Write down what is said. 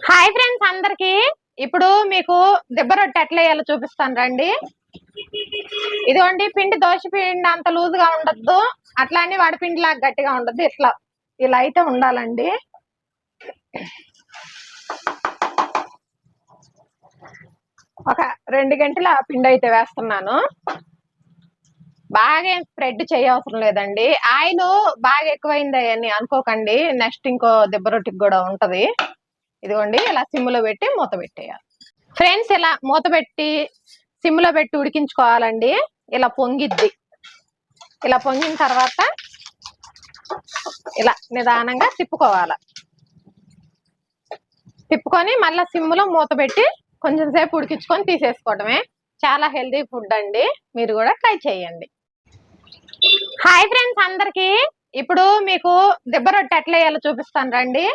Hi friends అందరికి. ఇప్పుడు మీకు దిబ్బ రొట్టె ఎట్లా వేయాలో చూపిస్తాను రండి. ఇదిగోండి, పిండి దోశ పిండి అంత లూజ్ గా ఉండద్దు, అట్లానే వడపిండి లాగా గట్టిగా ఉండద్దు. ఇలా అయితే ఉండాలండి. ఒక 2 గంటల పిండి అయితే వేస్తున్నాను. బాగా స్ప్రెడ్ చేయవసరం లేదండి. ఆయిల్ బాగా ఎక్కువైంది అని అనుకోకండి, నెక్స్ట్ ఇంకో దిబ్బ రొట్టెకి కూడా ఉంటది. ఇదిగోండి, ఇలా సిమ్లో పెట్టి మూత పెట్టేయాలి ఫ్రెండ్స్. ఇలా మూత పెట్టి సిమ్లో పెట్టి ఉడికించుకోవాలండి. ఇలా పొంగిద్ది. ఇలా పొంగిన తర్వాత ఇలా నిదానంగా తిప్పుకోవాలి. తిప్పుకొని మళ్ళీ సిమ్లో మూత పెట్టి కొంచెం సేపు ఉడికించుకొని తీసేసుకోవడమే. చాలా హెల్దీ ఫుడ్ అండి, మీరు కూడా ట్రై చేయండి. హాయ్ ఫ్రెండ్స్ అందరికి. ఇప్పుడు మీకు దిబ్బ రొట్టె ఎట్లా వేయాలో చూపిస్తాను రండి.